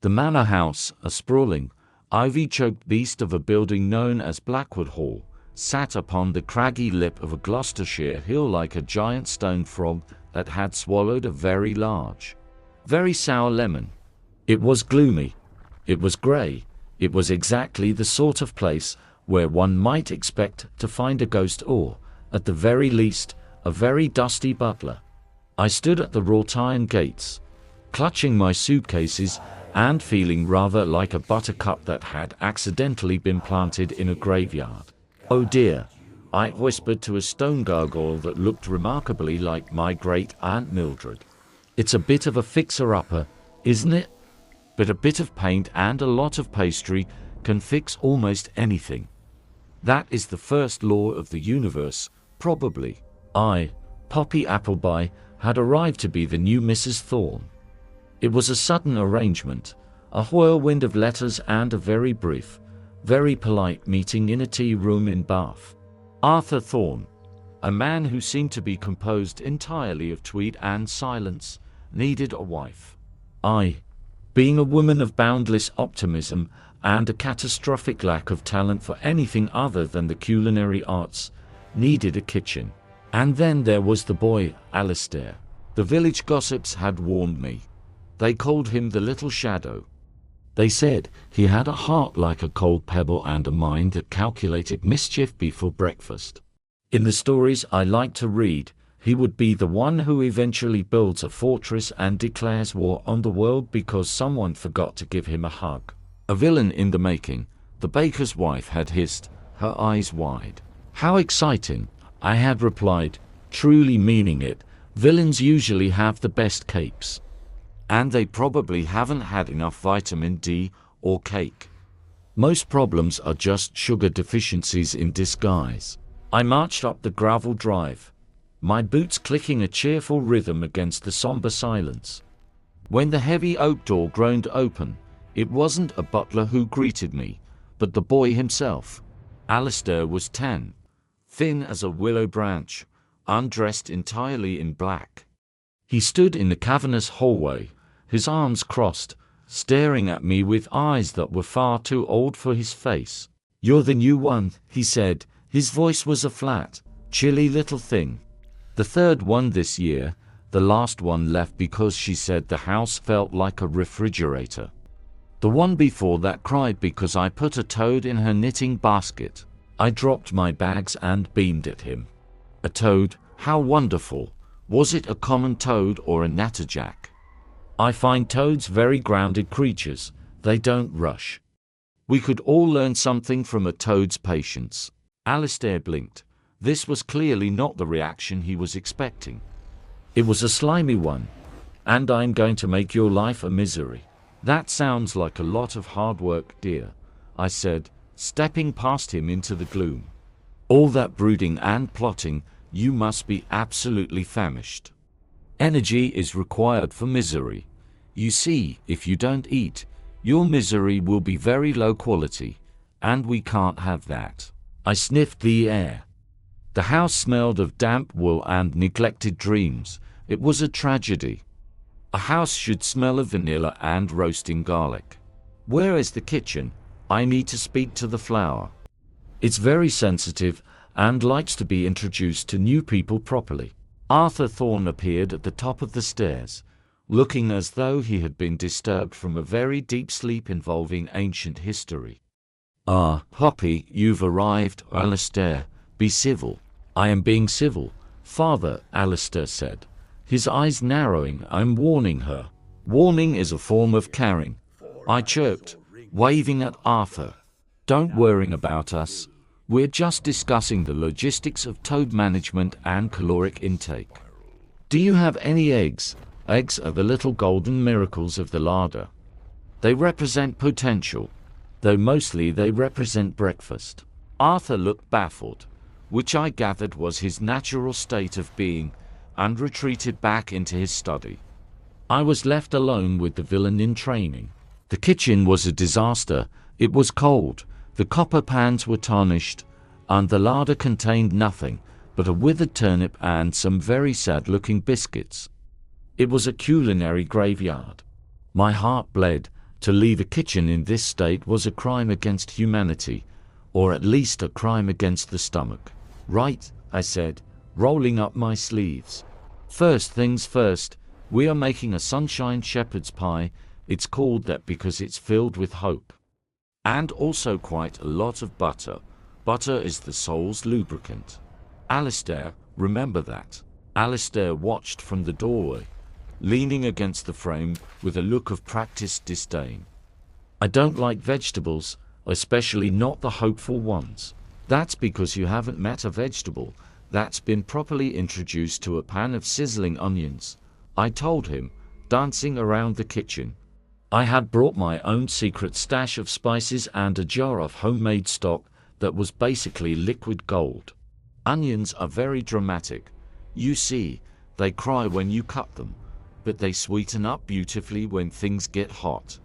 The manor house, a sprawling, ivy-choked beast of a building known as Blackwood Hall, sat upon the craggy lip of a Gloucestershire hill like a giant stone frog that had swallowed a very large, very sour lemon. It was gloomy. It was grey. It was exactly the sort of place where one might expect to find a ghost or, at the very least, a very dusty butler. I stood at the wrought iron gates, clutching my suitcases and feeling rather like a buttercup that had accidentally been planted in a graveyard. "Oh dear," I whispered to a stone gargoyle that looked remarkably like my great-aunt Mildred. "It's a bit of a fixer-upper, isn't it? But a bit of paint and a lot of pastry can fix almost anything. That is the first law of the universe, probably." I, Poppy Appleby, had arrived to be the new Mrs. Thorne. It was a sudden arrangement, a whirlwind of letters and a very brief, very polite meeting in a tea room in Bath. Arthur Thorne, a man who seemed to be composed entirely of tweed and silence, needed a wife. I, being a woman of boundless optimism and a catastrophic lack of talent for anything other than the culinary arts, needed a kitchen. And then there was the boy, Alistair. The village gossips had warned me. They called him the Little Shadow. They said he had a heart like a cold pebble and a mind that calculated mischief before breakfast. In the stories I liked to read, he would be the one who eventually builds a fortress and declares war on the world because someone forgot to give him a hug. A villain in the making, the baker's wife had hissed, her eyes wide. "How exciting," I had replied, truly meaning it. Villains usually have the best capes. And they probably haven't had enough vitamin D or cake. Most problems are just sugar deficiencies in disguise. I marched up the gravel drive, my boots clicking a cheerful rhythm against the somber silence. When the heavy oak door groaned open, it wasn't a butler who greeted me, but the boy himself. Alistair was tan, thin as a willow branch, undressed entirely in black. He stood in the cavernous hallway, his arms crossed, staring at me with eyes that were far too old for his face. "You're the new one," he said. His voice was a flat, chilly little thing. "The third one this year. The last one left because she said the house felt like a refrigerator. The one before that cried because I put a toad in her knitting basket." I dropped my bags and beamed at him. "A toad? How wonderful! Was it a common toad or a natterjack?" "I find toads very grounded creatures. They don't rush." We could all learn something from a toad's patience. Alistair blinked. This was clearly not the reaction he was expecting. "It was a slimy one. And I'm going to make your life a misery." "That sounds like a lot of hard work, dear," I said, stepping past him into the gloom. "All that brooding and plotting, you must be absolutely famished. Energy is required for misery. You see, if you don't eat, your misery will be very low quality, and we can't have that." I sniffed the air. The house smelled of damp wool and neglected dreams. It was a tragedy. A house should smell of vanilla and roasting garlic. "Where is the kitchen? I need to speak to the flower. It's very sensitive and likes to be introduced to new people properly." Arthur Thorne appeared at the top of the stairs, looking as though he had been disturbed from a very deep sleep involving ancient history. "Ah, Poppy, you've arrived." "Alistair, be civil." "I am being civil, Father," Alistair said, his eyes narrowing. "I'm warning her." "Warning is a form of caring," I chirped, waving at Arthur. "Don't worry about us. We're just discussing the logistics of toad management and caloric intake. Do you have any eggs?" Eggs are the little golden miracles of the larder. They represent potential, though mostly they represent breakfast. Arthur looked baffled, which I gathered was his natural state of being, and retreated back into his study. I was left alone with the villain in training. The kitchen was a disaster. It was cold, the copper pans were tarnished, and the larder contained nothing but a withered turnip and some very sad-looking biscuits. It was a culinary graveyard. My heart bled, To leave a kitchen in this state was a crime against humanity, or at least a crime against the stomach. Right, I said, rolling up my sleeves. First things first, we are making a sunshine shepherd's pie. It's called that because it's filled with hope. And also quite a lot of butter. Butter is the soul's lubricant. Alistair, remember that. Alistair watched from the doorway, leaning against the frame with a look of practiced disdain. I don't like vegetables, especially not the hopeful ones. That's because you haven't met a vegetable that's been properly introduced to a pan of sizzling onions, I told him, dancing around the kitchen. I had brought my own secret stash of spices and a jar of homemade stock that was basically liquid gold. Onions are very dramatic. You see, they cry when you cut them, but they sweeten up beautifully when things get hot.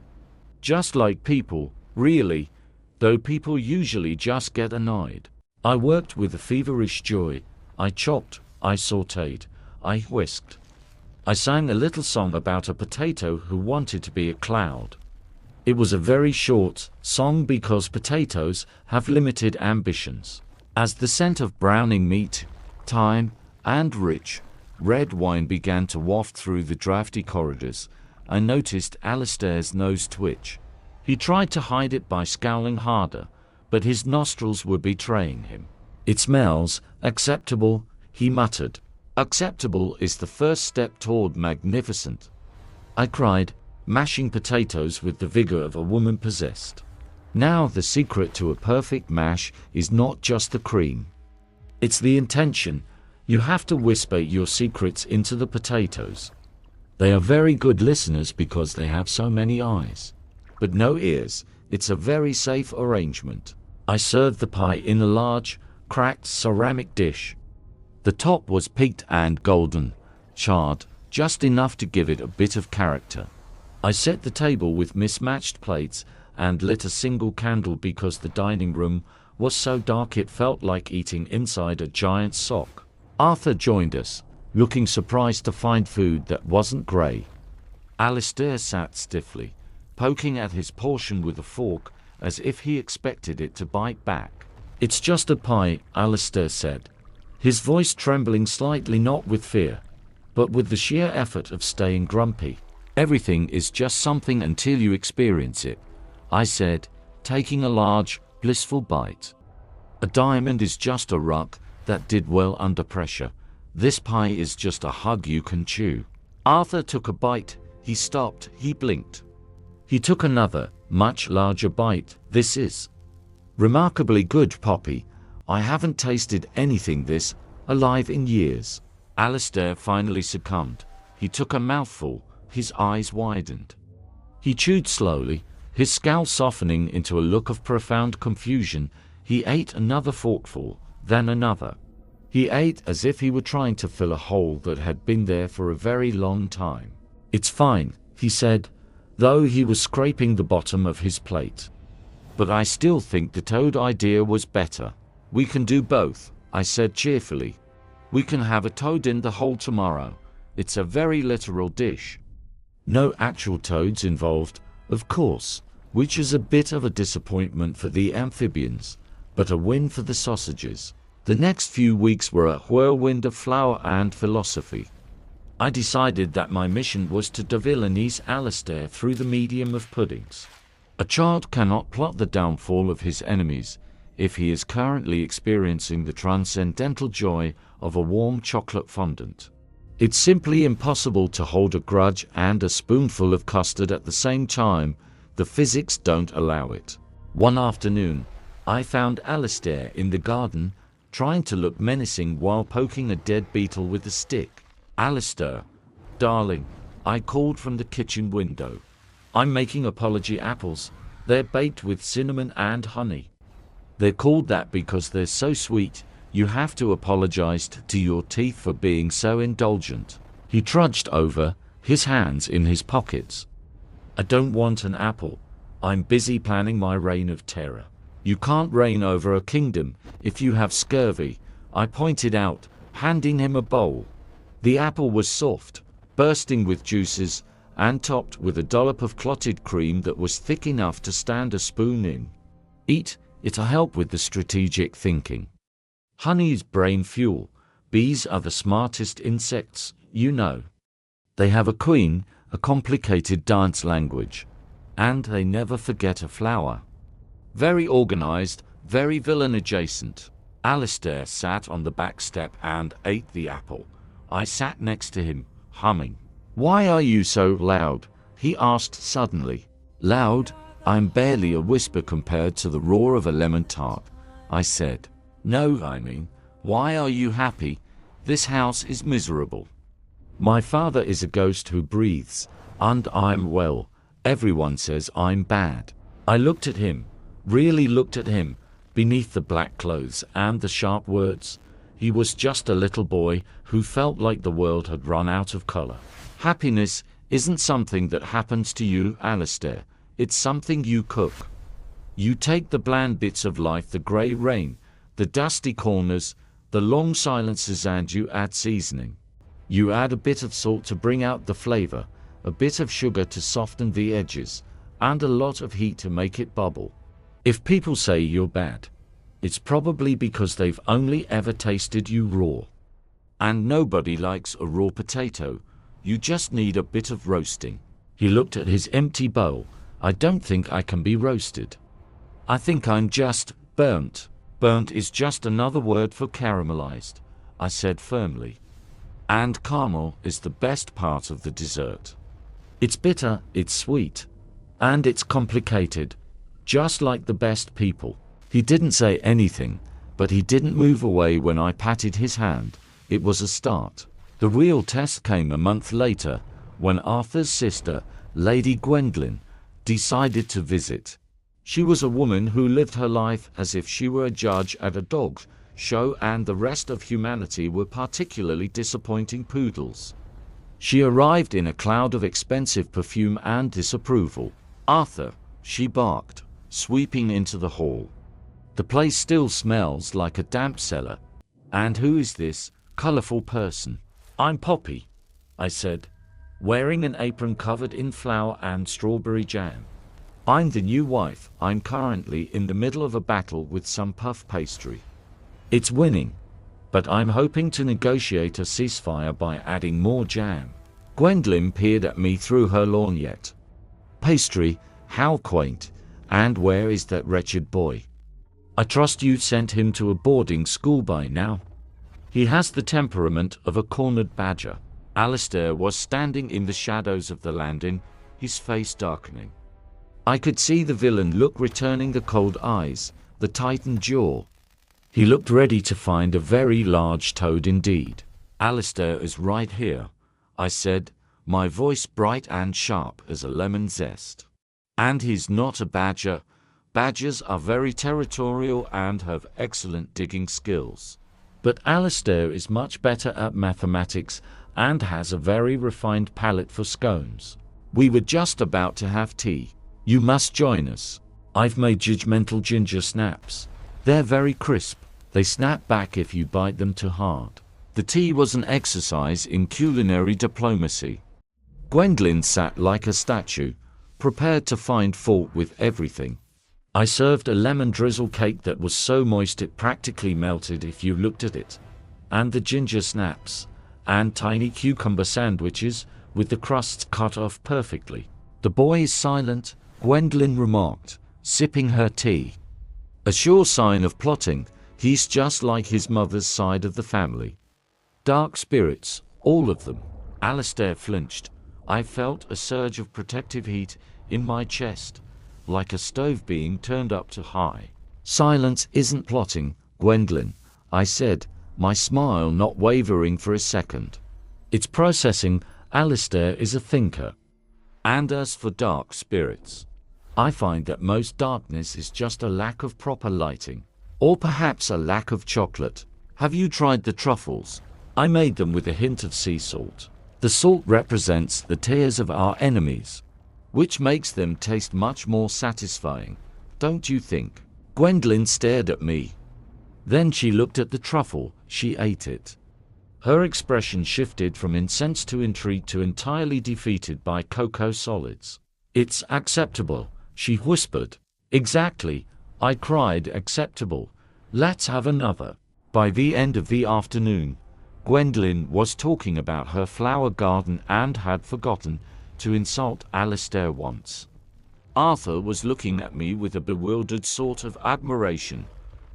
Just like people, really, though people usually just get annoyed. I worked with a feverish joy. I chopped, I sautéed, I whisked. I sang a little song about a potato who wanted to be a cloud. It was a very short song because potatoes have limited ambitions. As the scent of browning meat, thyme, and rich red wine began to waft through the drafty corridors, I noticed Alistair's nose twitch. He tried to hide it by scowling harder, but his nostrils were betraying him. It smells acceptable, he muttered. Acceptable is the first step toward magnificent, I cried, mashing potatoes with the vigor of a woman possessed. Now the secret to a perfect mash is not just the cream. It's the intention. You have to whisper your secrets into the potatoes. They are very good listeners because they have so many eyes, but no ears. It's a very safe arrangement. I served the pie in a large, cracked ceramic dish. The top was peaked and golden, charred, just enough to give it a bit of character. I set the table with mismatched plates and lit a single candle because the dining room was so dark it felt like eating inside a giant sock. Arthur joined us, looking surprised to find food that wasn't grey. Alistair sat stiffly, poking at his portion with a fork as if he expected it to bite back. "It's just a pie," Alistair said, his voice trembling slightly, not with fear, but with the sheer effort of staying grumpy. "Everything is just something until you experience it," I said, taking a large, blissful bite. "A diamond is just a rock that did well under pressure. This pie is just a hug you can chew." Arthur took a bite. He stopped. He blinked. He took another, much larger bite. "This is remarkably good, Poppy. I haven't tasted anything this alive in years." Alistair finally succumbed. He took a mouthful. His eyes widened. He chewed slowly, his scowl softening into a look of profound confusion. He ate another forkful, then another. He ate as if he were trying to fill a hole that had been there for a very long time. "It's fine," he said, though he was scraping the bottom of his plate. "But I still think the toad idea was better." "We can do both," I said cheerfully. "We can have a toad in the hole tomorrow. It's a very literal dish." No actual toads involved, of course, which is a bit of a disappointment for the amphibians, but a win for the sausages. The next few weeks were a whirlwind of flour and philosophy. I decided that my mission was to devillainize Alistair through the medium of puddings. A child cannot plot the downfall of his enemies if he is currently experiencing the transcendental joy of a warm chocolate fondant. It's simply impossible to hold a grudge and a spoonful of custard at the same time. The physics don't allow it. One afternoon, I found Alistair in the garden, trying to look menacing while poking a dead beetle with a stick. "Alistair, darling," I called from the kitchen window. "I'm making apology apples. They're baked with cinnamon and honey. They're called that because they're so sweet. You have to apologize to your teeth for being so indulgent." He trudged over, his hands in his pockets. "I don't want an apple. I'm busy planning my reign of terror." "You can't reign over a kingdom if you have scurvy," I pointed out, handing him a bowl. The apple was soft, bursting with juices, and topped with a dollop of clotted cream that was thick enough to stand a spoon in. Eat, it'll help with the strategic thinking. Honey is brain fuel. Bees are the smartest insects, you know. They have a queen, a complicated dance language, and they never forget a flower. Very organized, very villain adjacent. Alistair sat on the back step and ate the apple. I sat next to him, humming. "Why are you so loud?" he asked suddenly. "Loud? I'm barely a whisper compared to the roar of a lemon tart," I said. "No, I mean, why are you happy? This house is miserable. My father is a ghost who breathes, and I'm well. Everyone says I'm bad." I looked at him, really looked at him, beneath the black clothes and the sharp words. He was just a little boy who felt like the world had run out of color. "Happiness isn't something that happens to you, Alistair. It's something you cook. You take the bland bits of life, the gray rain, the dusty corners, the long silences, and you add seasoning. You add a bit of salt to bring out the flavor, a bit of sugar to soften the edges, and a lot of heat to make it bubble. If people say you're bad, it's probably because they've only ever tasted you raw. And nobody likes a raw potato. You just need a bit of roasting." He looked at his empty bowl. "I don't think I can be roasted. I think I'm just burnt." "Burnt is just another word for caramelized," I said firmly. "And caramel is the best part of the dessert. It's bitter, it's sweet, and it's complicated, just like the best people." He didn't say anything, but he didn't move away when I patted his hand. It was a start. The real test came a month later, when Arthur's sister, Lady Gwendolyn, decided to visit. She was a woman who lived her life as if she were a judge at a dog show, and the rest of humanity were particularly disappointing poodles. She arrived in a cloud of expensive perfume and disapproval. "Arthur," she barked, sweeping into the hall. "The place still smells like a damp cellar. And who is this colorful person?" "I'm Poppy," I said, wearing an apron covered in flour and strawberry jam. "I'm the new wife. I'm currently in the middle of a battle with some puff pastry. It's winning, but I'm hoping to negotiate a ceasefire by adding more jam." Gwendolyn peered at me through her lorgnette. "Pastry? How quaint. And where is that wretched boy? I trust you sent him to a boarding school by now. He has the temperament of a cornered badger." Alistair was standing in the shadows of the landing, his face darkening. I could see the villain look, returning the cold eyes, the tightened jaw. He looked ready to find a very large toad indeed. "Alistair is right here," I said, my voice bright and sharp as a lemon zest. "And he's not a badger. Badgers are very territorial and have excellent digging skills. But Alistair is much better at mathematics and has a very refined palate for scones. We were just about to have tea. You must join us. I've made Judgmental Ginger Snaps. They're very crisp. They snap back if you bite them too hard." The tea was an exercise in culinary diplomacy. Gwendolyn sat like a statue, prepared to find fault with everything. I served a lemon drizzle cake that was so moist it practically melted if you looked at it, and the ginger snaps, and tiny cucumber sandwiches with the crusts cut off perfectly. "The boy is silent," Gwendolyn remarked, sipping her tea. "A sure sign of plotting. He's just like his mother's side of the family. Dark spirits, all of them." Alistair flinched. I felt a surge of protective heat in my chest, like a stove being turned up to high. "Silence isn't plotting, Gwendolyn," I said, my smile not wavering for a second. "It's processing. Alistair is a thinker. And as for dark spirits, I find that most darkness is just a lack of proper lighting, or perhaps a lack of chocolate. Have you tried the truffles? I made them with a hint of sea salt. The salt represents the tears of our enemies, which makes them taste much more satisfying, don't you think?" Gwendolyn stared at me. Then she looked at the truffle. She ate it. Her expression shifted from incensed to intrigued to entirely defeated by cocoa solids. "It's acceptable," she whispered. "Exactly," I cried, "acceptable. Let's have another." By the end of the afternoon, Gwendolyn was talking about her flower garden and had forgotten to insult Alistair once. Arthur was looking at me with a bewildered sort of admiration,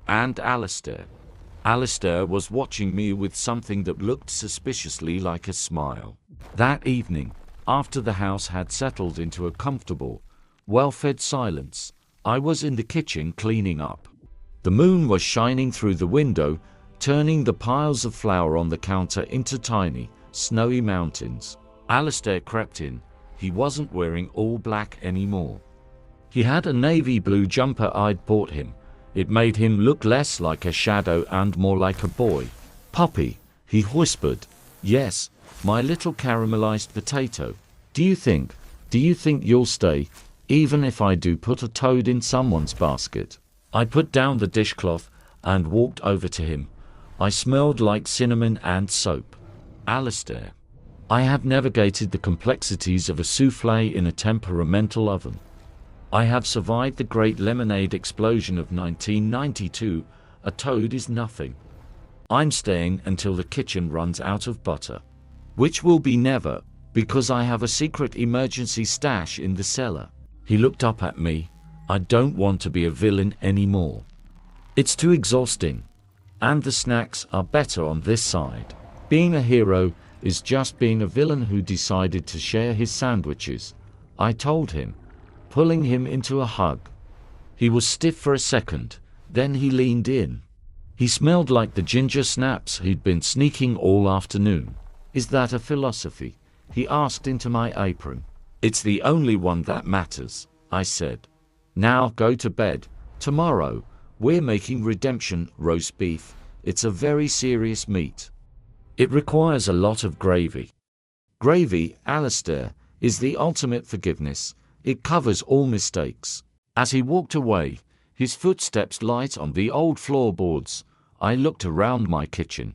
and Alistair was watching me with something that looked suspiciously like a smile. That evening, after the house had settled into a comfortable, well-fed silence, I was in the kitchen cleaning up. The moon was shining through the window, turning the piles of flour on the counter into tiny, snowy mountains. Alistair crept in. He wasn't wearing all black anymore. He had a navy blue jumper I'd bought him. It made him look less like a shadow and more like a boy. "Poppy," he whispered. "Yes, my little caramelized potato. Do you think you'll stay, even if I do put a toad in someone's basket?" I put down the dishcloth and walked over to him. I smelled like cinnamon and soap. "Alistair, I have navigated the complexities of a soufflé in a temperamental oven. I have survived the great lemonade explosion of 1992. A toad is nothing. I'm staying until the kitchen runs out of butter. Which will be never, because I have a secret emergency stash in the cellar." He looked up at me. "I don't want to be a villain anymore. It's too exhausting. And the snacks are better on this side. Being a hero is just being a villain who decided to share his sandwiches," I told him, pulling him into a hug. He was stiff for a second, then he leaned in. He smelled like the ginger snaps he'd been sneaking all afternoon. "Is that a philosophy?" he asked into my apron. "It's the only one that matters," I said. "Now go to bed. Tomorrow, we're making redemption roast beef. It's a very serious meat. It requires a lot of gravy." "Gravy, Alistair, is the ultimate forgiveness. It covers all mistakes." As he walked away, his footsteps light on the old floorboards, I looked around my kitchen.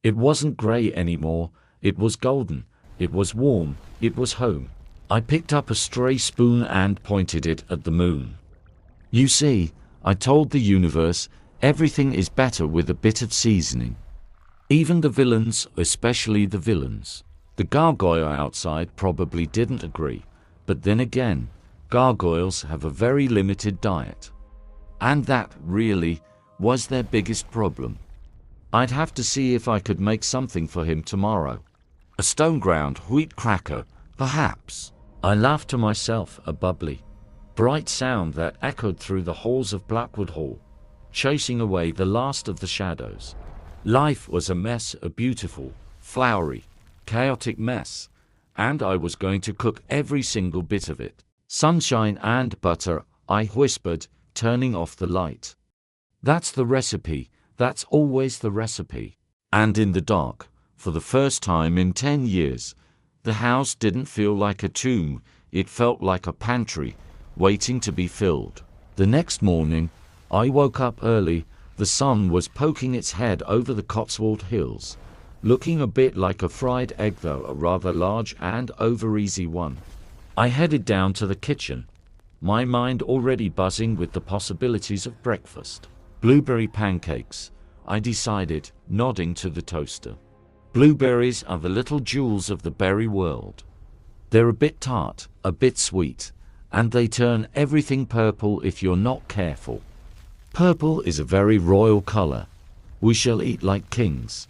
It wasn't grey anymore. It was golden. It was warm. It was home. I picked up a stray spoon and pointed it at the moon. "You see," I told the universe, "everything is better with a bit of seasoning. Even the villains, especially the villains." The gargoyle outside probably didn't agree, but then again, gargoyles have a very limited diet. And that, really, was their biggest problem. I'd have to see if I could make something for him tomorrow. A stone-ground wheat cracker, perhaps. I laughed to myself, a bubbly, bright sound that echoed through the halls of Blackwood Hall, chasing away the last of the shadows. Life was a mess, a beautiful, flowery, chaotic mess, and I was going to cook every single bit of it. "Sunshine and butter," I whispered, turning off the light. "That's the recipe. That's always the recipe." And in the dark, for the first time in 10 years, the house didn't feel like a tomb. It felt like a pantry, waiting to be filled. The next morning, I woke up early. The sun was poking its head over the Cotswold Hills, looking a bit like a fried egg, though a rather large and over-easy one. I headed down to the kitchen, my mind already buzzing with the possibilities of breakfast. "Blueberry pancakes," I decided, nodding to the toaster. Blueberries are the little jewels of the berry world. They're a bit tart, a bit sweet, and they turn everything purple if you're not careful. Purple is a very royal color. We shall eat like kings,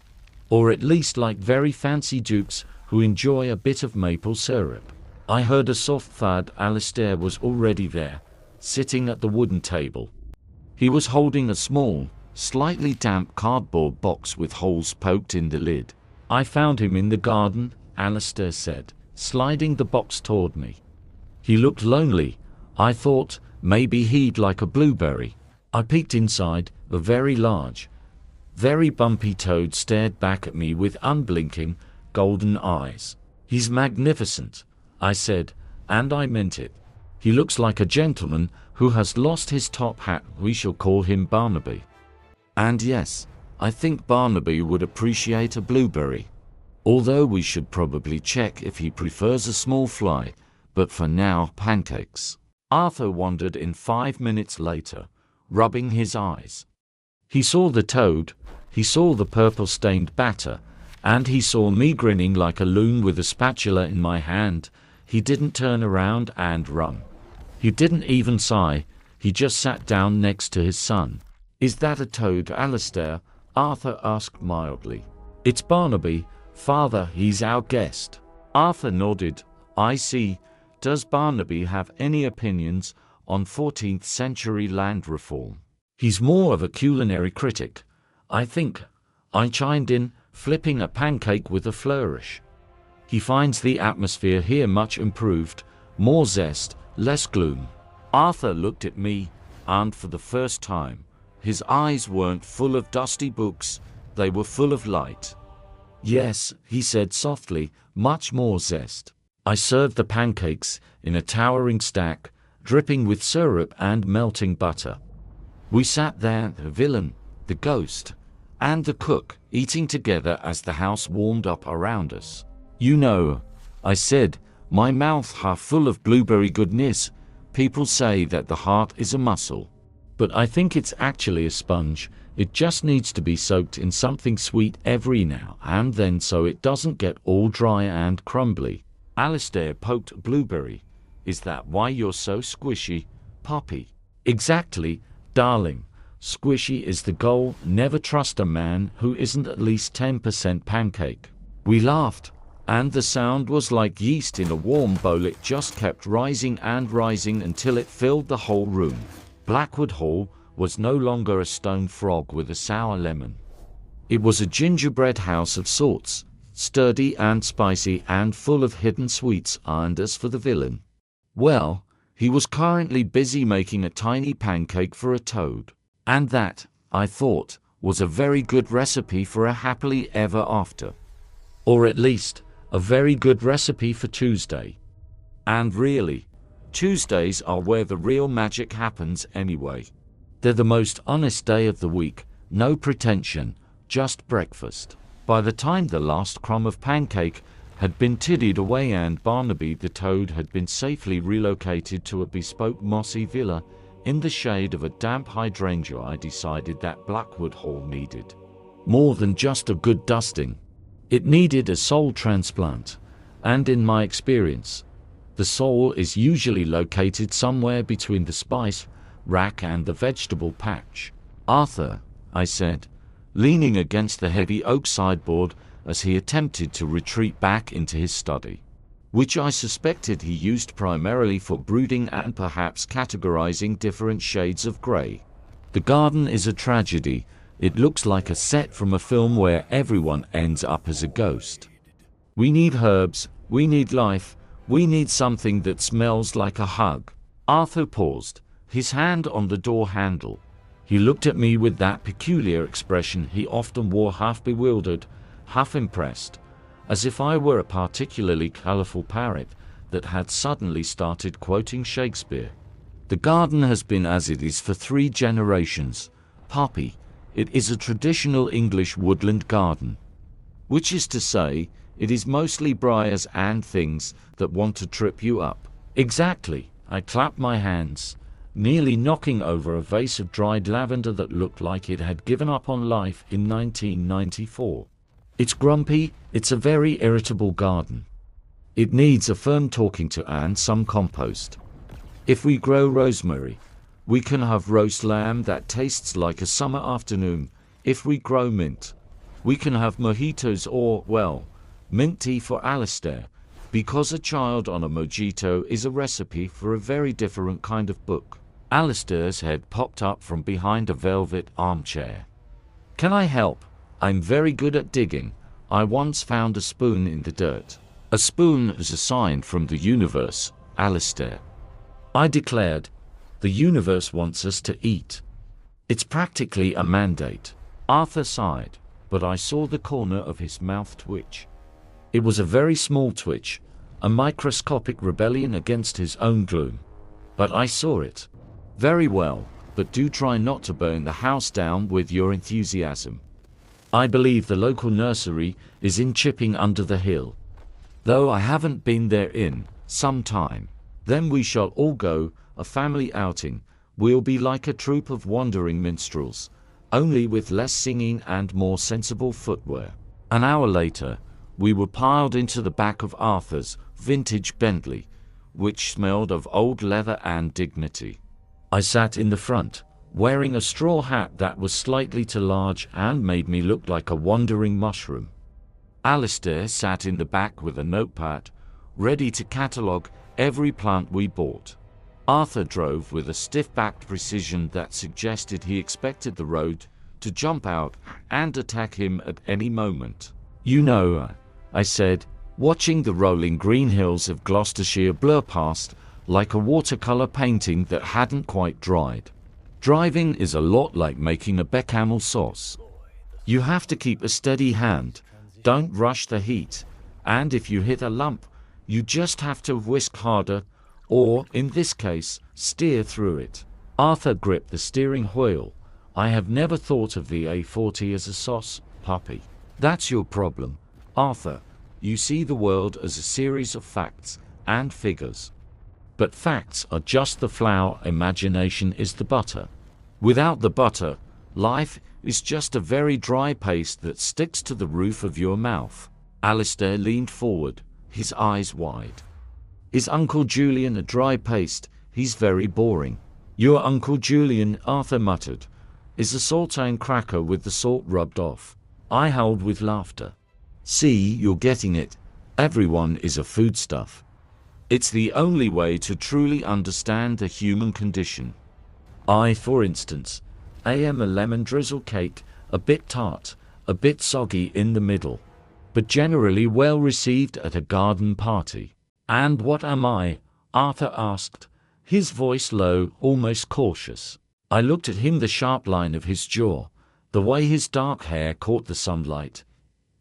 or at least like very fancy dukes who enjoy a bit of maple syrup. I heard a soft thud. Alistair was already there, sitting at the wooden table. He was holding a small, slightly damp cardboard box with holes poked in the lid. "I found him in the garden," Alistair said, sliding the box toward me. He looked lonely. I thought maybe he'd like a blueberry. I peeked inside. A very large, very bumpy toad stared back at me with unblinking, golden eyes. "He's magnificent," I said, and I meant it. "He looks like a gentleman who has lost his top hat. We shall call him Barnaby." And yes, I think Barnaby would appreciate a blueberry. Although we should probably check if he prefers a small fly, but for now, pancakes. Arthur wandered in 5 minutes later, rubbing his eyes. He saw the toad, he saw the purple-stained batter, and he saw me grinning like a loon with a spatula in my hand. He didn't turn around and run. He didn't even sigh, he just sat down next to his son. "Is that a toad, Alistair?" Arthur asked mildly. "It's Barnaby, father, he's our guest." Arthur nodded. "I see. Does Barnaby have any opinions on 14th century land reform?" "He's more of a culinary critic, I think," I chimed in, flipping a pancake with a flourish. "He finds the atmosphere here much improved, more zest, less gloom." Arthur looked at me, and for the first time, his eyes weren't full of dusty books, they were full of light. "Yes," he said softly, "much more zest." I served the pancakes in a towering stack, dripping with syrup and melting butter. We sat there, the villain, the ghost, and the cook, eating together as the house warmed up around us. "You know," I said, my mouth half full of blueberry goodness, "people say that the heart is a muscle. But I think it's actually a sponge. It just needs to be soaked in something sweet every now and then so it doesn't get all dry and crumbly." Alistair poked a blueberry. "Is that why you're so squishy, Poppy?" "Exactly, darling. Squishy is the goal. Never trust a man who isn't at least 10% pancake." We laughed, and the sound was like yeast in a warm bowl. It just kept rising and rising until it filled the whole room. Blackwood Hall was no longer a stone frog with a sour lemon. It was a gingerbread house of sorts, sturdy and spicy and full of hidden sweets. And as for the villain, well, he was currently busy making a tiny pancake for a toad. And that, I thought, was a very good recipe for a happily ever after. Or at least, a very good recipe for Tuesday. And really, Tuesdays are where the real magic happens anyway. They're the most honest day of the week, no pretension, just breakfast. By the time the last crumb of pancake had been tiddied away and Barnaby the toad had been safely relocated to a bespoke mossy villa in the shade of a damp hydrangea, I decided that Blackwood Hall needed more than just a good dusting. It needed a soul transplant, and in my experience, the soul is usually located somewhere between the spice rack and the vegetable patch. "Arthur," I said, leaning against the heavy oak sideboard as he attempted to retreat back into his study, which I suspected he used primarily for brooding and perhaps categorizing different shades of grey. "The garden is a tragedy. It looks like a set from a film where everyone ends up as a ghost. We need herbs, we need life, we need something that smells like a hug." Arthur paused, his hand on the door handle. He looked at me with that peculiar expression he often wore, half bewildered, half impressed, as if I were a particularly colorful parrot that had suddenly started quoting Shakespeare. "The garden has been as it is for 3 generations, Poppy. It is a traditional English woodland garden. Which is to say, it is mostly briars and things that want to trip you up." "Exactly." I clapped my hands, nearly knocking over a vase of dried lavender that looked like it had given up on life in 1994. "It's grumpy, it's a very irritable garden. It needs a firm talking to and some compost. If we grow rosemary, we can have roast lamb that tastes like a summer afternoon. If we grow mint, we can have mojitos or, well, mint tea for Alistair, because a child on a mojito is a recipe for a very different kind of book." Alistair's head popped up from behind a velvet armchair. "Can I help? I'm very good at digging. I once found a spoon in the dirt." "A spoon is a sign from the universe, Alistair," I declared. "The universe wants us to eat. It's practically a mandate." Arthur sighed, but I saw the corner of his mouth twitch. It was a very small twitch, a microscopic rebellion against his own gloom. But I saw it. "Very well, but do try not to burn the house down with your enthusiasm." I believe the local nursery is in Chipping Under the Hill, though I haven't been there in some time. Then we shall all go, a family outing. We'll be like a troupe of wandering minstrels, only with less singing and more sensible footwear. An hour later, we were piled into the back of Arthur's vintage Bentley, which smelled of old leather and dignity. I sat in the front, wearing a straw hat that was slightly too large and made me look like a wandering mushroom. Alistair sat in the back with a notepad, ready to catalogue every plant we bought. Arthur drove with a stiff-backed precision that suggested he expected the road to jump out and attack him at any moment. "You know," I said, watching the rolling green hills of Gloucestershire blur past like a watercolor painting that hadn't quite dried. "Driving is a lot like making a bechamel sauce. You have to keep a steady hand, don't rush the heat, and if you hit a lump, you just have to whisk harder, or, in this case, steer through it." Arthur gripped the steering wheel. "I have never thought of the A40 as a sauce, Poppy. That's your problem, Arthur. You see the world as a series of facts and figures. But facts are just the flour, imagination is the butter. Without the butter, life is just a very dry paste that sticks to the roof of your mouth." Alistair leaned forward, his eyes wide. "Is Uncle Julian a dry paste? He's very boring." "Your Uncle Julian," Arthur muttered, "is a saltine cracker with the salt rubbed off." I howled with laughter. "See, you're getting it. Everyone is a foodstuff. It's the only way to truly understand the human condition. I, for instance, am a lemon drizzle cake, a bit tart, a bit soggy in the middle, but generally well received at a garden party." "And what am I?" Arthur asked, his voice low, almost cautious. I looked at him, the sharp line of his jaw, the way his dark hair caught the sunlight,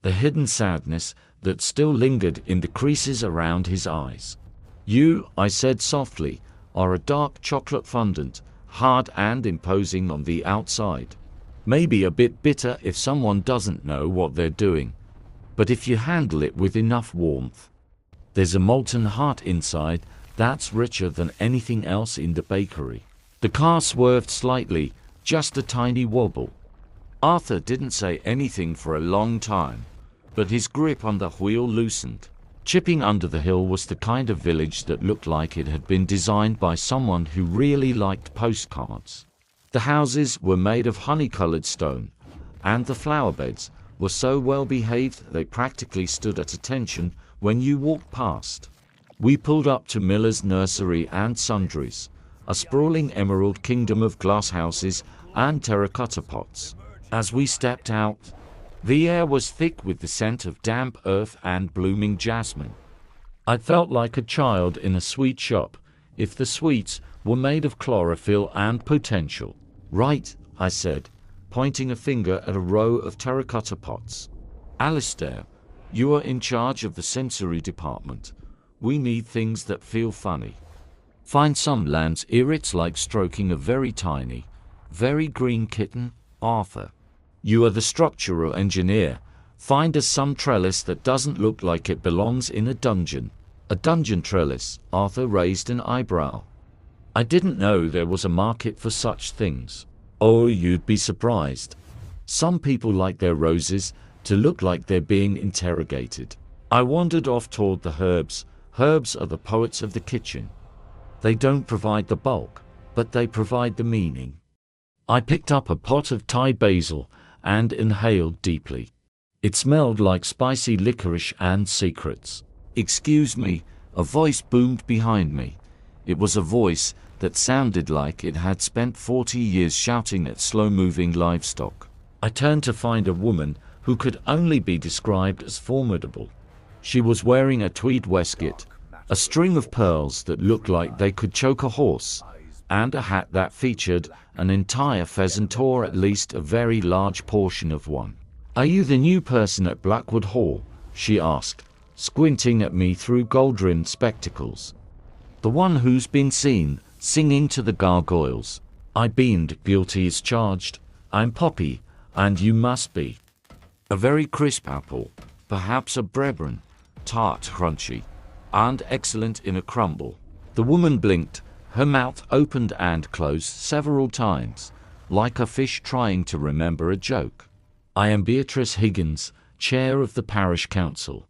the hidden sadness that still lingered in the creases around his eyes. "You," I said softly, "are a dark chocolate fondant, hard and imposing on the outside. Maybe a bit bitter if someone doesn't know what they're doing, but if you handle it with enough warmth, there's a molten heart inside that's richer than anything else in the bakery." The car swerved slightly, just a tiny wobble. Arthur didn't say anything for a long time, but his grip on the wheel loosened. Chipping Under the Hill was the kind of village that looked like it had been designed by someone who really liked postcards. The houses were made of honey-colored stone, and the flower beds were so well behaved they practically stood at attention when you walked past. We pulled up to Miller's Nursery and Sundries, a sprawling emerald kingdom of glass houses and terracotta pots. As we stepped out, the air was thick with the scent of damp earth and blooming jasmine. I felt like a child in a sweet shop, if the sweets were made of chlorophyll and potential. "Right," I said, pointing a finger at a row of terracotta pots. "Alistair, you are in charge of the sensory department. We need things that feel funny. Find some lamb's ear. It's like stroking a very tiny, very green kitten, Arthur. You are the structural engineer. Find us some trellis that doesn't look like it belongs in a dungeon." "A dungeon trellis?" Arthur raised an eyebrow. "I didn't know there was a market for such things." "Oh, you'd be surprised. Some people like their roses to look like they're being interrogated." I wandered off toward the herbs. Herbs are the poets of the kitchen. They don't provide the bulk, but they provide the meaning. I picked up a pot of Thai basil and inhaled deeply. It smelled like spicy licorice and secrets. "Excuse me," a voice boomed behind me. It was a voice that sounded like it had spent 40 years shouting at slow-moving livestock. I turned to find a woman who could only be described as formidable. She was wearing a tweed waistcoat, a string of pearls that looked like they could choke a horse, and a hat that featured an entire pheasant or at least a very large portion of one. "Are you the new person at Blackwood Hall?" she asked, squinting at me through gold-rimmed spectacles. "The one who's been seen singing to the gargoyles?" I beamed. "Guilty as charged. I'm Poppy, and you must be." A very crisp apple, perhaps a Brebron, tart, crunchy, and excellent in a crumble. The woman blinked, her mouth opened and closed several times, like a fish trying to remember a joke. I am Beatrice Higgins, chair of the Parish Council.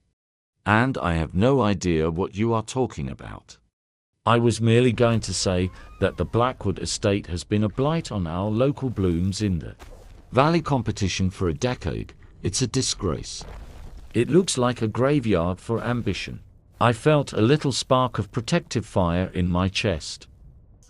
And I have no idea what you are talking about. I was merely going to say that the Blackwood estate has been a blight on our local blooms in the Valley competition for a decade. It's a disgrace. It looks like a graveyard for ambition. I felt a little spark of protective fire in my chest.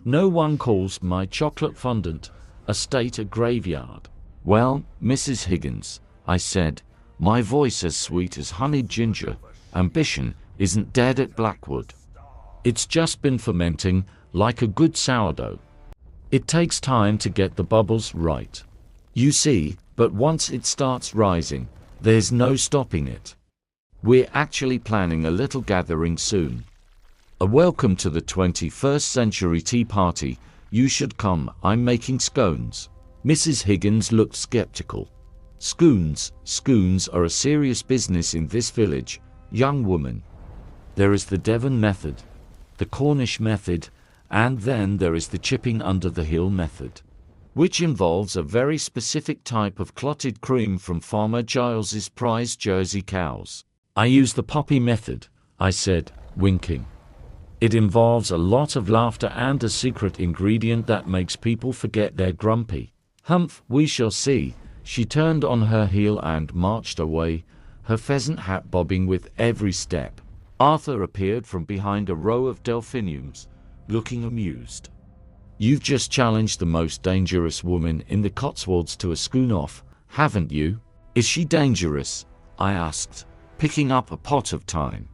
No one calls my chocolate fondant estate a graveyard. Well, Mrs. Higgins, I said, my voice as sweet as honeyed ginger, ambition isn't dead at Blackwood. It's just been fermenting like a good sourdough. It takes time to get the bubbles right. You see, but once it starts rising, there's no stopping it. We're actually planning a little gathering soon. A welcome to the 21st century tea party. You should come. I'm making scones. Mrs. Higgins looked skeptical. Scones are a serious business in this village, young woman. There is the Devon method, the Cornish method, and then there is the chipping under the hill method, which involves a very specific type of clotted cream from Farmer Giles's prized Jersey cows. I use the Poppy method, I said, winking. It involves a lot of laughter and a secret ingredient that makes people forget they're grumpy. Humph, we shall see. She turned on her heel and marched away, her pheasant hat bobbing with every step. Arthur appeared from behind a row of delphiniums, looking amused. You've just challenged the most dangerous woman in the Cotswolds to a schoon-off, haven't you? Is she dangerous? I asked, picking up a pot of thyme.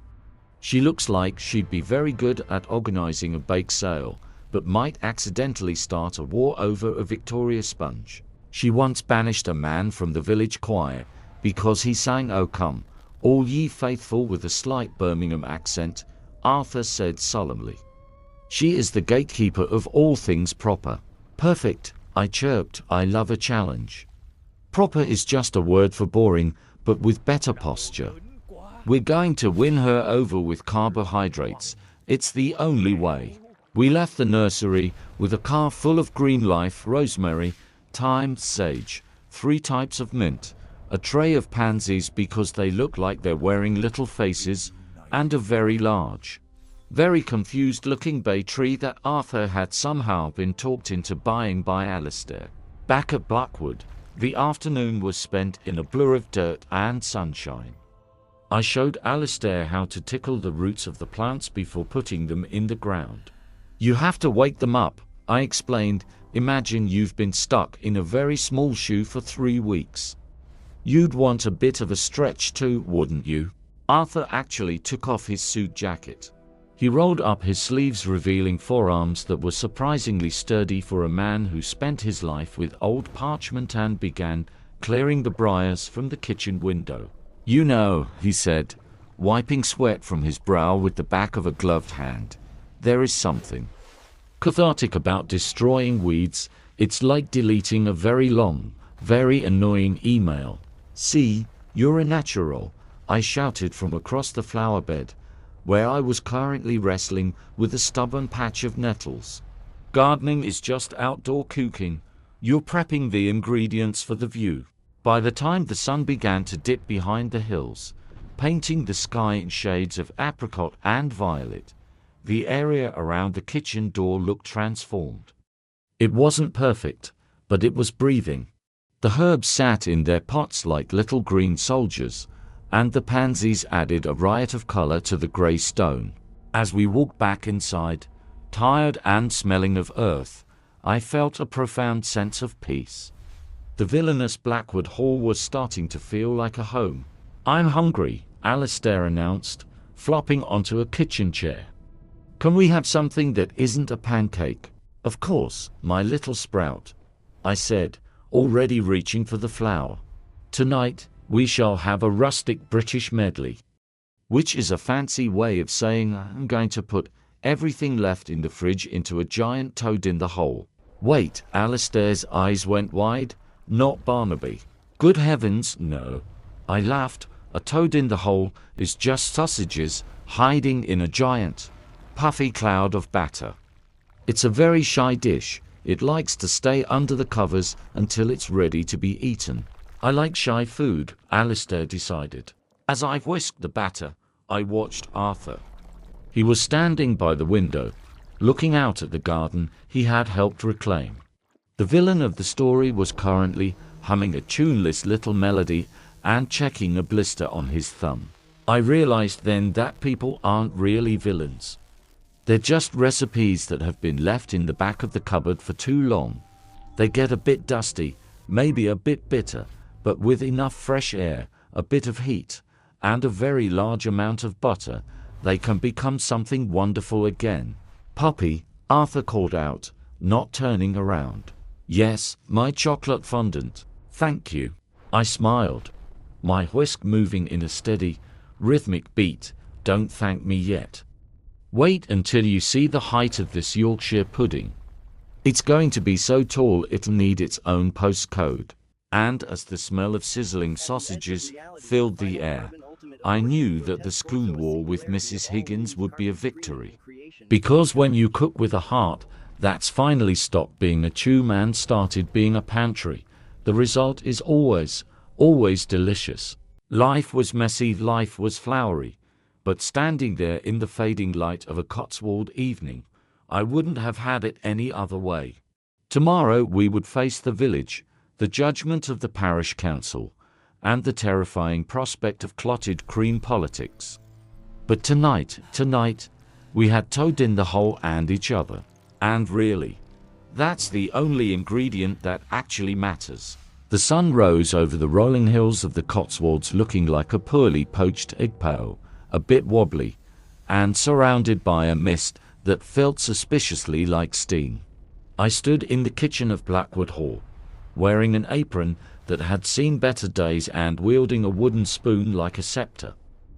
She looks like she'd be very good at organizing a bake sale, but might accidentally start a war over a Victoria sponge. She once banished a man from the village choir because he sang "O Come, All Ye Faithful" with a slight Birmingham accent, Arthur said solemnly. She is the gatekeeper of all things proper. Perfect, I chirped. I love a challenge. Proper is just a word for boring, but with better posture. We're going to win her over with carbohydrates. It's the only way. We left the nursery with a car full of green leaf, rosemary, thyme, sage, 3 types of mint, a tray of pansies because they look like they're wearing little faces, and a very large, very confused-looking bay tree that Arthur had somehow been talked into buying by Alistair. Back at Blackwood, the afternoon was spent in a blur of dirt and sunshine. I showed Alistair how to tickle the roots of the plants before putting them in the ground. You have to wake them up, I explained. Imagine you've been stuck in a very small shoe for 3 weeks. You'd want a bit of a stretch too, wouldn't you? Arthur actually took off his suit jacket. He rolled up his sleeves, revealing forearms that were surprisingly sturdy for a man who spent his life with old parchment, and began clearing the briars from the kitchen window. You know, he said, wiping sweat from his brow with the back of a gloved hand, there is something cathartic about destroying weeds. It's like deleting a very long, very annoying email. See, you're a natural, I shouted from across the flower bed, where I was currently wrestling with a stubborn patch of nettles. Gardening is just outdoor cooking. You're prepping the ingredients for the view. By the time the sun began to dip behind the hills, painting the sky in shades of apricot and violet, the area around the kitchen door looked transformed. It wasn't perfect, but it was breathing. The herbs sat in their pots like little green soldiers, and the pansies added a riot of color to the gray stone. As we walked back inside, tired and smelling of earth, I felt a profound sense of peace. The villainous Blackwood Hall was starting to feel like a home. I'm hungry, Alistair announced, flopping onto a kitchen chair. Can we have something that isn't a pancake? Of course, my little sprout, I said, already reaching for the flour. Tonight, we shall have a rustic British medley, which is a fancy way of saying I'm going to put everything left in the fridge into a giant toad in the hole. Wait, Alistair's eyes went wide. Not Barnaby. Good heavens, no. I laughed. A toad in the hole is just sausages hiding in a giant, puffy cloud of batter. It's a very shy dish. It likes to stay under the covers until it's ready to be eaten. I like shy food, Alistair decided. As I whisked the batter, I watched Arthur. He was standing by the window, looking out at the garden he had helped reclaim. The villain of the story was currently humming a tuneless little melody and checking a blister on his thumb. I realized then that people aren't really villains. They're just recipes that have been left in the back of the cupboard for too long. They get a bit dusty, maybe a bit bitter, but with enough fresh air, a bit of heat, and a very large amount of butter, they can become something wonderful again. Poppy, Arthur called out, not turning around. Yes, my chocolate fondant. Thank you. I smiled, my whisk moving in a steady, rhythmic beat. Don't thank me yet. Wait until you see the height of this Yorkshire pudding. It's going to be so tall it'll need its own postcode. And as the smell of sizzling sausages filled the air, I knew that the Scone War with Mrs. Higgins would be a victory. Because when you cook with a heart that's finally stopped being a tomb and started being a pantry, the result is always delicious. Life was messy, life was flowery, but standing there in the fading light of a Cotswold evening, I wouldn't have had it any other way. Tomorrow we would face the village, the judgment of the Parish Council, and the terrifying prospect of clotted cream politics. But tonight, we had toad in the hole and each other. And really, that's the only ingredient that actually matters. The sun rose over the rolling hills of the Cotswolds looking like a poorly poached egg pale, a bit wobbly, and surrounded by a mist that felt suspiciously like steam. I stood in the kitchen of Blackwood Hall, wearing an apron that had seen better days and wielding a wooden spoon like a scepter.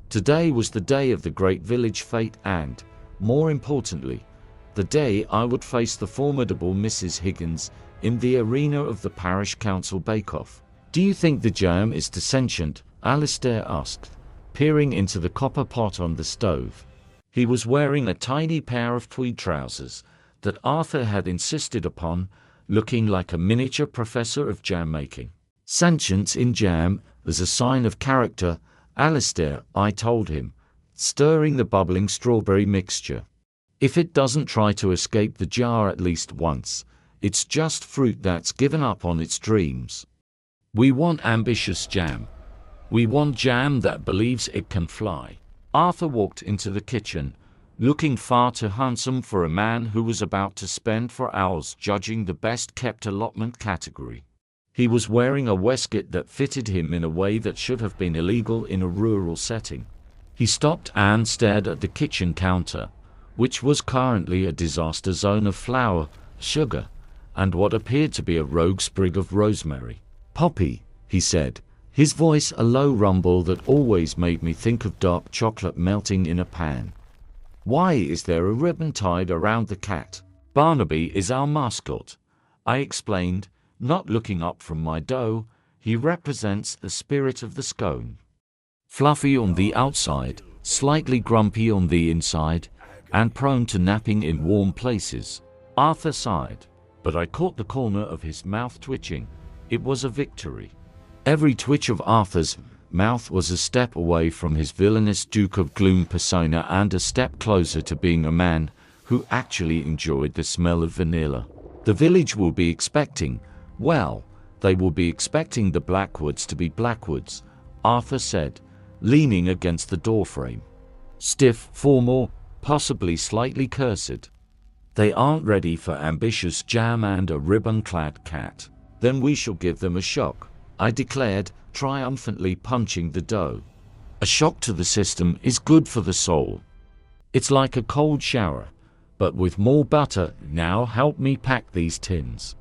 Today was the day of the great village fete and, more importantly, the day I would face the formidable Mrs. Higgins in the arena of the Parish Council bake-off. Do you think the jam is dissentient? Alistair asked, peering into the copper pot on the stove. He was wearing a tiny pair of tweed trousers that Arthur had insisted upon, looking like a miniature professor of jam making. Sentience in jam is a sign of character, Alistair, I told him, stirring the bubbling strawberry mixture. If it doesn't try to escape the jar at least once, it's just fruit that's given up on its dreams. We want ambitious jam. We want jam that believes it can fly. Arthur walked into the kitchen, looking far too handsome for a man who was about to spend 4 hours judging the best-kept allotment category. He was wearing a waistcoat that fitted him in a way that should have been illegal in a rural setting. He stopped and stared at the kitchen counter, which was currently a disaster zone of flour, sugar, and what appeared to be a rogue sprig of rosemary. "Poppy," he said, his voice a low rumble that always made me think of dark chocolate melting in a pan. "Why is there a ribbon tied around the cat?" "Barnaby is our mascot," I explained, not looking up from my dough. "He represents the spirit of the scone. Fluffy on the outside, slightly grumpy on the inside, and prone to napping in warm places." Arthur sighed, but I caught the corner of his mouth twitching. It was a victory. Every twitch of Arthur's mouth was a step away from his villainous Duke of Gloom persona and a step closer to being a man who actually enjoyed the smell of vanilla. The village will be expecting, well, they will be expecting the Blackwoods to be Blackwoods, Arthur said, leaning against the doorframe. Stiff, formal, possibly slightly cursed. They aren't ready for ambitious jam and a ribbon-clad cat. Then we shall give them a shock, I declared, triumphantly punching the dough. A shock to the system is good for the soul. It's like a cold shower, but with more butter. Now help me pack these tins.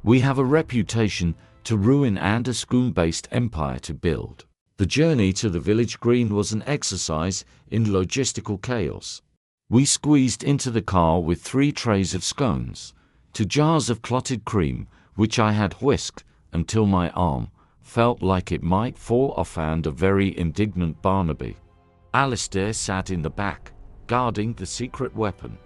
We have a reputation to ruin and a scone-based empire to build. The journey to the village green was an exercise in logistical chaos. We squeezed into the car with 3 trays of scones, 2 jars of clotted cream, which I had whisked until my arm felt like it might fall off, and a very indignant Barnaby. Alistair sat in the back, guarding the secret weapon,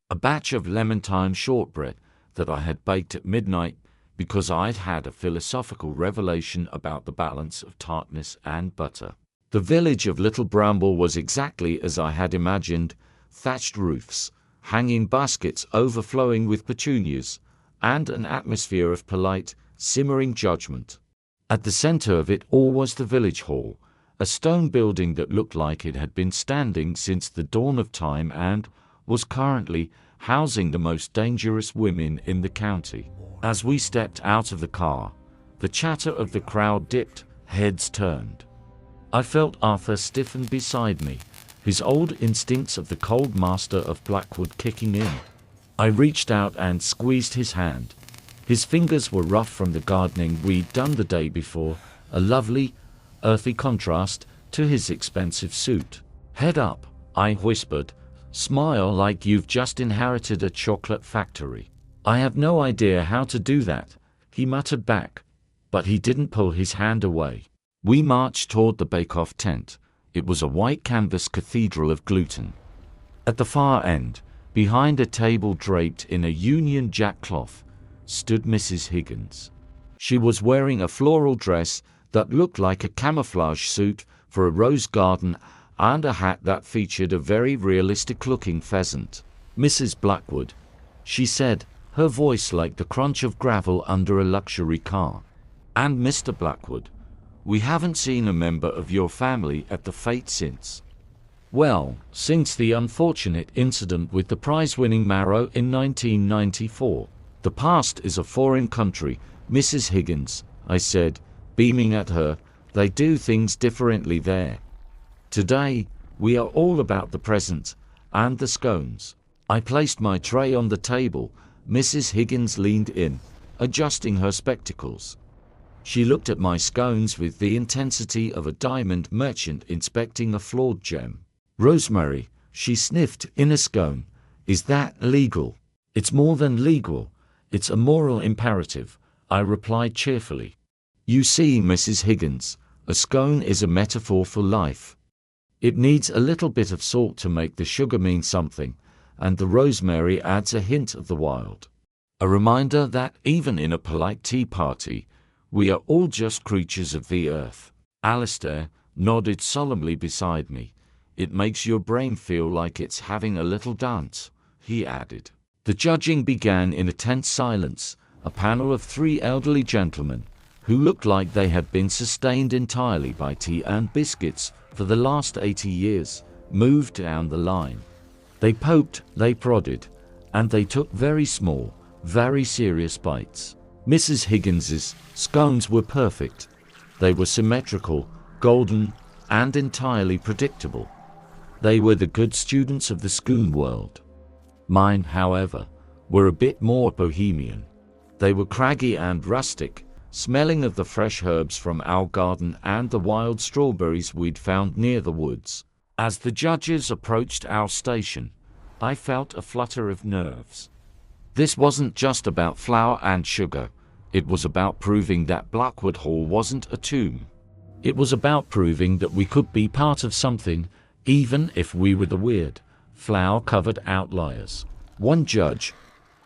a batch of lemon-thyme shortbread that I had baked at midnight because I'd had a philosophical revelation about the balance of tartness and butter. The village of Little Bramble was exactly as I had imagined: thatched roofs, hanging baskets overflowing with petunias, and an atmosphere of polite, simmering judgment. At the center of it all was the village hall, a stone building that looked like it had been standing since the dawn of time and was currently housing the most dangerous women in the county. As we stepped out of the car, the chatter of the crowd dipped, heads turned. I felt Arthur stiffen beside me, his old instincts of the cold master of Blackwood kicking in. I reached out and squeezed his hand. His fingers were rough from the gardening we'd done the day before, a lovely, earthy contrast to his expensive suit. "Head up," I whispered. "Smile like you've just inherited a chocolate factory." "I have no idea how to do that," he muttered back, but he didn't pull his hand away. We marched toward the bake-off tent. It was a white canvas cathedral of gluten. At the far end, behind a table draped in a Union Jack cloth, stood Mrs. Higgins. She was wearing a floral dress that looked like a camouflage suit for a rose garden and a hat that featured a very realistic-looking pheasant. "Mrs. Blackwood," she said, her voice like the crunch of gravel under a luxury car. "And Mr. Blackwood, we haven't seen a member of your family at the fete since. Well, since the unfortunate incident with the prize-winning marrow in 1994. The past is a foreign country, Mrs. Higgins," I said, beaming at her. "They do things differently there. Today, we are all about the present and the scones." I placed my tray on the table. Mrs. Higgins leaned in, adjusting her spectacles. She looked at my scones with the intensity of a diamond merchant inspecting a flawed gem. "Rosemary," she sniffed, "in a scone. Is that legal?" "It's more than legal. It's a moral imperative," I replied cheerfully. "You see, Mrs. Higgins, a scone is a metaphor for life. It needs a little bit of salt to make the sugar mean something, and the rosemary adds a hint of the wild. A reminder that even in a polite tea party, we are all just creatures of the earth." Alistair nodded solemnly beside me. "It makes your brain feel like it's having a little dance," he added. The judging began in a tense silence. A panel of 3 elderly gentlemen, who looked like they had been sustained entirely by tea and biscuits for the last 80 years, moved down the line. They poked, they prodded, and they took very small, very serious bites. Mrs. Higgins's scones were perfect. They were symmetrical, golden, and entirely predictable. They were the good students of the scone world. Mine, however, were a bit more bohemian. They were craggy and rustic, smelling of the fresh herbs from our garden and the wild strawberries we'd found near the woods. As the judges approached our station, I felt a flutter of nerves. This wasn't just about flour and sugar. It was about proving that Blackwood Hall wasn't a tomb. It was about proving that we could be part of something, even if we were the weird, flower-covered outliers. One judge,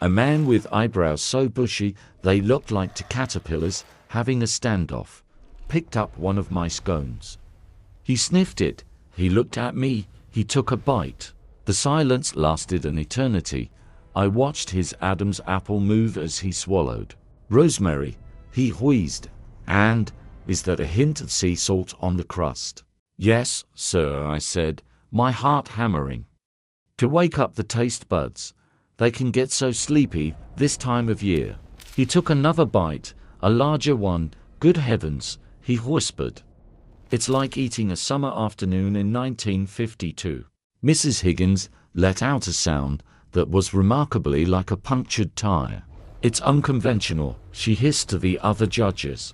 a man with eyebrows so bushy they looked like caterpillars having a standoff, picked up one of my scones. He sniffed it, he looked at me, he took a bite. The silence lasted an eternity. I watched his Adam's apple move as he swallowed. "Rosemary," he wheezed, "and is that a hint of sea salt on the crust?" "Yes, sir," I said, my heart hammering. "To wake up the taste buds. They can get so sleepy this time of year." He took another bite, a larger one. "Good heavens," he whispered. "It's like eating a summer afternoon in 1952. Mrs. Higgins let out a sound that was remarkably like a punctured tire. "It's unconventional," she hissed to the other judges.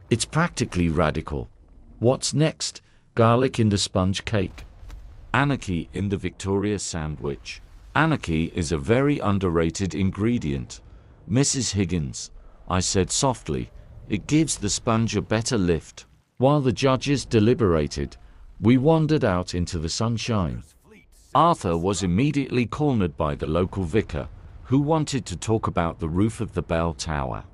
"It's practically radical. What's next? Garlic in the sponge cake? Anarchy in the Victoria sandwich?" "Anarchy is a very underrated ingredient, Mrs. Higgins," I said softly. It gives the sponge a better lift. While the judges deliberated, we wandered out into the sunshine. Arthur was immediately cornered by the local vicar, who wanted to talk about the roof of the bell tower.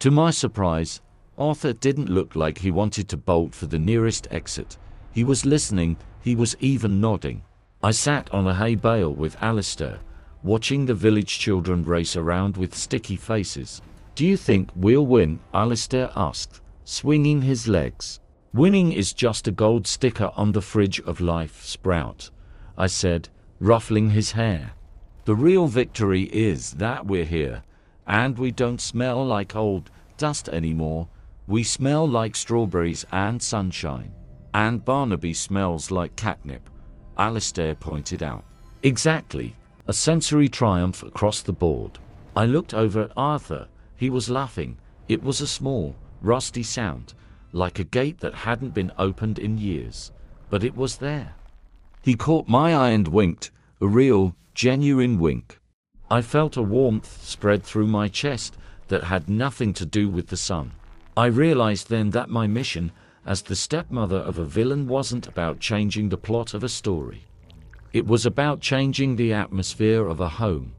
To my surprise, Arthur didn't look like he wanted to bolt for the nearest exit. He was listening, he was even nodding. I sat on a hay bale with Alistair, watching the village children race around with sticky faces. "Do you think we'll win?" Alistair asked, swinging his legs. "Winning is just a gold sticker on the fridge of life, Sprout," I said, ruffling his hair. "The real victory is that we're here, and we don't smell like old dust anymore. We smell like strawberries and sunshine. And Barnaby smells like catnip," Alistair pointed out. "Exactly. A sensory triumph across the board." I looked over at Arthur. He was laughing. It was a small, rusty sound, like a gate that hadn't been opened in years. But it was there. He caught my eye and winked, a real, genuine wink. I felt a warmth spread through my chest that had nothing to do with the sun. I realized then that my mission as the stepmother of a villain wasn't about changing the plot of a story. It was about changing the atmosphere of a home.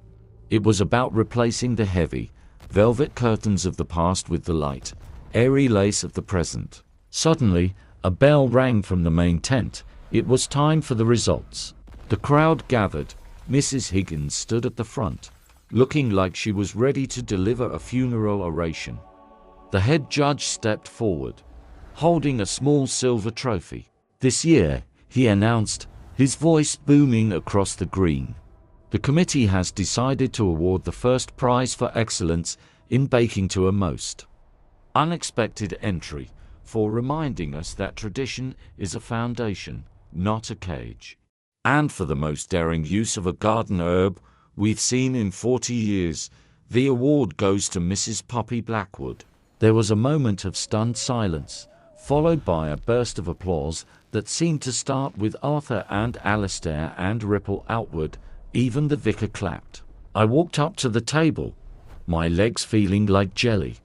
It was about replacing the heavy, velvet curtains of the past with the light, airy lace of the present. Suddenly, a bell rang from the main tent. It was time for the results. The crowd gathered. Mrs. Higgins stood at the front, looking like she was ready to deliver a funeral oration. The head judge stepped forward, holding a small silver trophy. "This year," he announced, his voice booming across the green, "the committee has decided to award the first prize for excellence in baking to a most unexpected entry, for reminding us that tradition is a foundation, not a cage. And for the most daring use of a garden herb we've seen in 40 years, the award goes to Mrs. Poppy Blackwood." There was a moment of stunned silence, followed by a burst of applause that seemed to start with Arthur and Alistair and ripple outward. Even the vicar clapped. I walked up to the table, my legs feeling like jelly.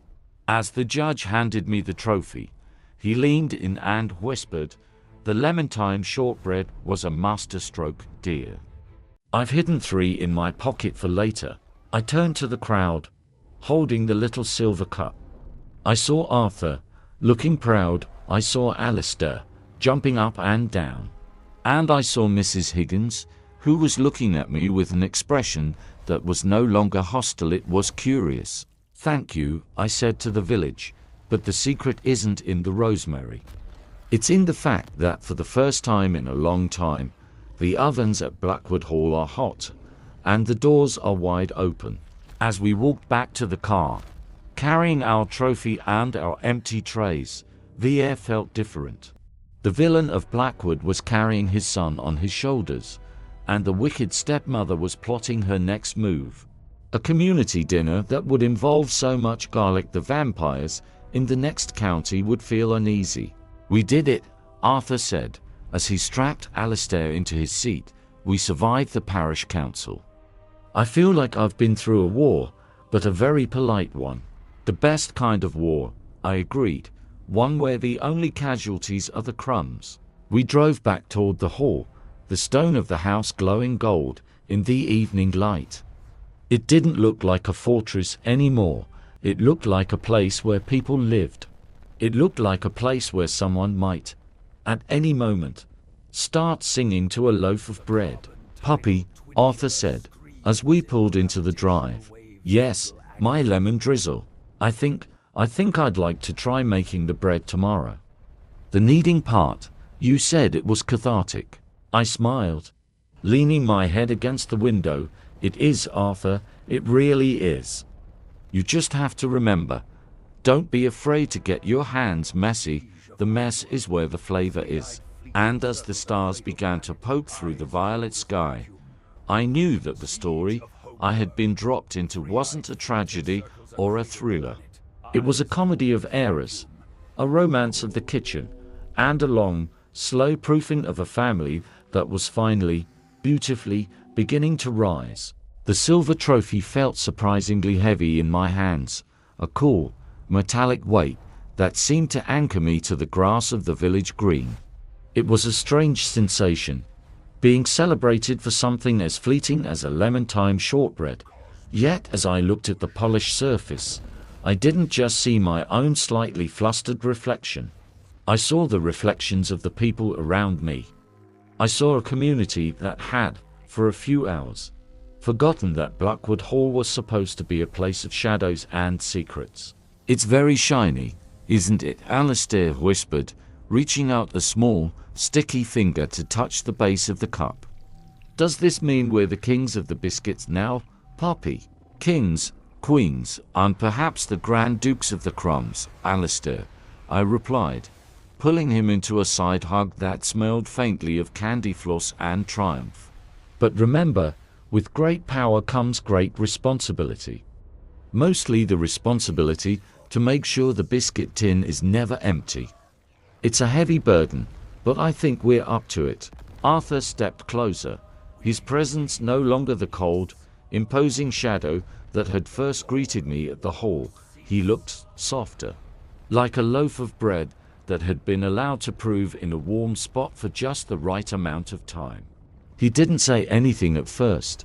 As the judge handed me the trophy, he leaned in and whispered, "The lemon-thyme shortbread was a masterstroke, dear. I've hidden 3 in my pocket for later." I turned to the crowd, holding the little silver cup. I saw Arthur, looking proud. I saw Alistair, jumping up and down. And I saw Mrs. Higgins, who was looking at me with an expression that was no longer hostile, it was curious. "Thank you," I said to the village, "but the secret isn't in the rosemary. It's in the fact that for the first time in a long time, the ovens at Blackwood Hall are hot, and the doors are wide open." As we walked back to the car, carrying our trophy and our empty trays, the air felt different. The villain of Blackwood was carrying his son on his shoulders, and the wicked stepmother was plotting her next move. A community dinner that would involve so much garlic the vampires in the next county would feel uneasy. "We did it," Arthur said, as he strapped Alistair into his seat. "We survived the Parish Council. I feel like I've been through a war, but a very polite one." "The best kind of war," I agreed, "one where the only casualties are the crumbs." We drove back toward the hall, the stone of the house glowing gold in the evening light. It didn't look like a fortress anymore. It looked like a place where people lived. It looked like a place where someone might, at any moment, start singing to a loaf of bread. "Puppy," Arthur said, as we pulled into the drive. "Yes, my lemon drizzle. I think I'd like to try making the bread tomorrow." "The kneading part, you said it was cathartic." I smiled, leaning my head against the window. "It is, Arthur, it really is. You just have to remember, don't be afraid to get your hands messy. The mess is where the flavor is." And as the stars began to poke through the violet sky, I knew that the story I had been dropped into wasn't a tragedy or a thriller. It was a comedy of errors, a romance of the kitchen, and a long, slow proofing of a family that was finally, beautifully, beginning to rise. The silver trophy felt surprisingly heavy in my hands, a cool, metallic weight that seemed to anchor me to the grass of the village green. It was a strange sensation, being celebrated for something as fleeting as a lemon-thyme shortbread. Yet as I looked at the polished surface, I didn't just see my own slightly flustered reflection. I saw the reflections of the people around me. I saw a community that had, for a few hours, forgotten that Blackwood Hall was supposed to be a place of shadows and secrets. "It's very shiny, isn't it?" Alistair whispered, reaching out a small, sticky finger to touch the base of the cup. "Does this mean we're the kings of the biscuits now, Poppy?" "Kings, queens, and perhaps the Grand Dukes of the crumbs, Alistair," I replied, pulling him into a side hug that smelled faintly of candy floss and triumph. "But remember, with great power comes great responsibility. Mostly the responsibility to make sure the biscuit tin is never empty. It's a heavy burden, but I think we're up to it." Arthur stepped closer, his presence no longer the cold, imposing shadow that had first greeted me at the hall. He looked softer, like a loaf of bread that had been allowed to prove in a warm spot for just the right amount of time. He didn't say anything at first,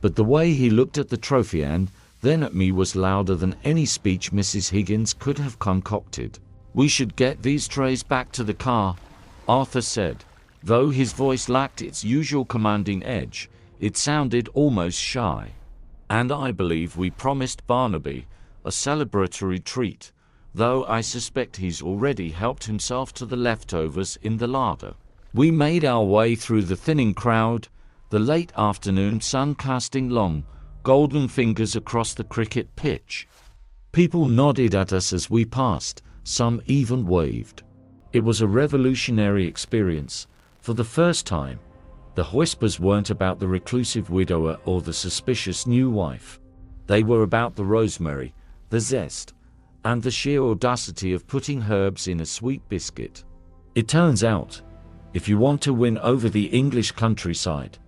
but the way he looked at the trophy and then at me was louder than any speech Mrs. Higgins could have concocted. "We should get these trays back to the car," Arthur said. Though his voice lacked its usual commanding edge, it sounded almost shy. "And I believe we promised Barnaby a celebratory treat, though I suspect he's already helped himself to the leftovers in the larder." We made our way through the thinning crowd, the late afternoon sun casting long, golden fingers across the cricket pitch. People nodded at us as we passed, some even waved. It was a revolutionary experience. For the first time, the whispers weren't about the reclusive widower or the suspicious new wife. They were about the rosemary, the zest, and the sheer audacity of putting herbs in a sweet biscuit. It turns out, if you want to win over the English countryside,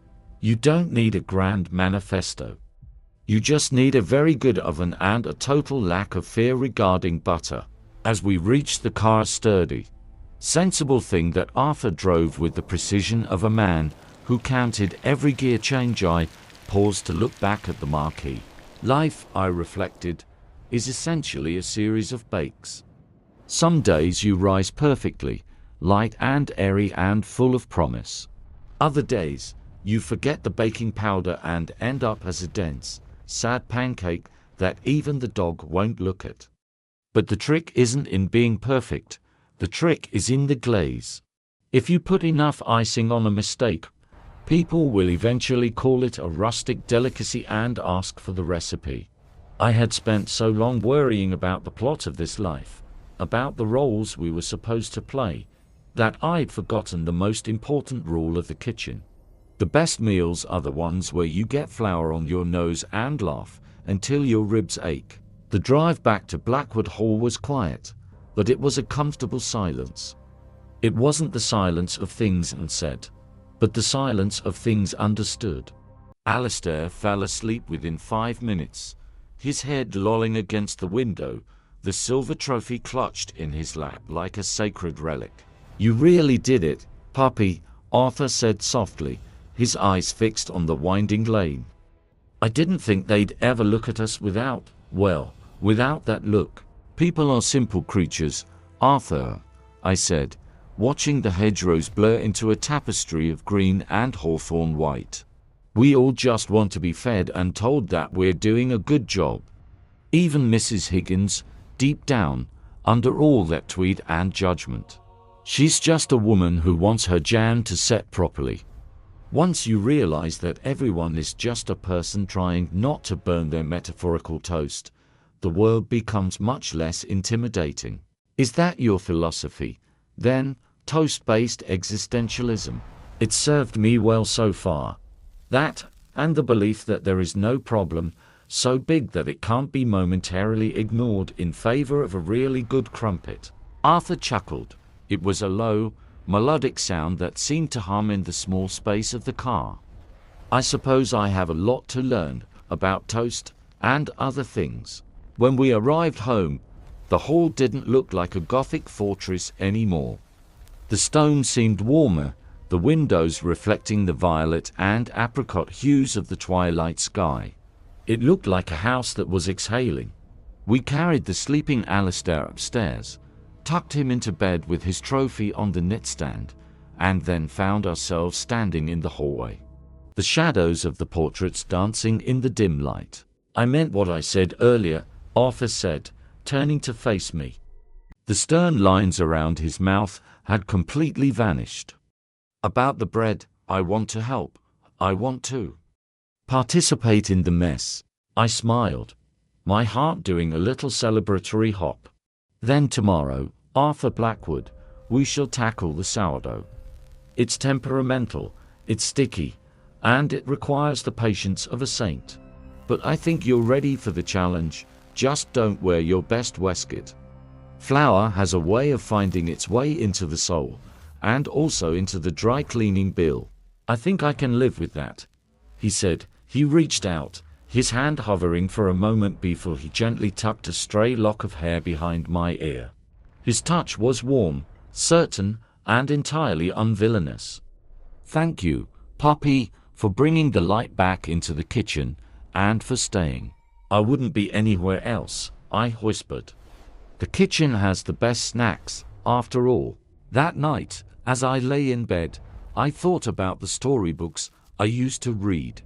you don't need a grand manifesto. You just need a very good oven and a total lack of fear regarding butter. As we reached the car's sturdy, sensible thing that Arthur drove with the precision of a man who counted every gear change, I paused to look back at the marquee. Life, I reflected, is essentially a series of bakes. Some days you rise perfectly, light and airy and full of promise. Other days, you forget the baking powder and end up as a dense, sad pancake that even the dog won't look at. But the trick isn't in being perfect, the trick is in the glaze. If you put enough icing on a mistake, people will eventually call it a rustic delicacy and ask for the recipe. I had spent so long worrying about the plot of this life, about the roles we were supposed to play, that I'd forgotten the most important rule of the kitchen. The best meals are the ones where you get flour on your nose and laugh until your ribs ache. The drive back to Blackwood Hall was quiet, but it was a comfortable silence. It wasn't the silence of things unsaid, but the silence of things understood. Alistair fell asleep within 5 minutes, his head lolling against the window, the silver trophy clutched in his lap like a sacred relic. "You really did it, Poppy," Arthur said softly, his eyes fixed on the winding lane. "I didn't think they'd ever look at us without that look." "People are simple creatures, Arthur," I said, watching the hedgerows blur into a tapestry of green and hawthorn white. "We all just want to be fed and told that we're doing a good job. Even Mrs. Higgins, deep down, under all that tweed and judgment. She's just a woman who wants her jam to set properly." Once you realize that everyone is just a person trying not to burn their metaphorical toast, the world becomes much less intimidating. Is that your philosophy, then, toast-based existentialism? It's served me well so far. That, and the belief that there is no problem so big that it can't be momentarily ignored in favor of a really good crumpet. Arthur chuckled. It was a low, melodic sound that seemed to hum in the small space of the car. "I suppose I have a lot to learn about toast and other things." When we arrived home, The hall didn't look like a Gothic fortress anymore. The stone seemed warmer, the windows reflecting the violet and apricot hues of the twilight sky. It looked like a house that was exhaling. We carried the sleeping Alistair upstairs, tucked him into bed with his trophy on the knitstand, and then found ourselves standing in the hallway. The shadows of the portraits dancing in the dim light. "I meant what I said earlier," Arthur said, turning to face me. The stern lines around his mouth had completely vanished. "About the bread, I want to help. I want to participate in the mess." I smiled, my heart doing a little celebratory hop. "Then tomorrow, Arthur Blackwood, we shall tackle the sourdough. It's temperamental, it's sticky, and it requires the patience of a saint. But I think you're ready for the challenge. Just don't wear your best waistcoat. Flour has a way of finding its way into the soul, and also into the dry cleaning bill. I think I can live with that," he said. He reached out, his hand hovering for a moment before he gently tucked a stray lock of hair behind my ear. His touch was warm, certain, and entirely unvillainous. "Thank you, Poppy, for bringing the light back into the kitchen, and for staying. I wouldn't be anywhere else," I whispered. "The kitchen has the best snacks, after all." That night, as I lay in bed, I thought about the storybooks I used to read.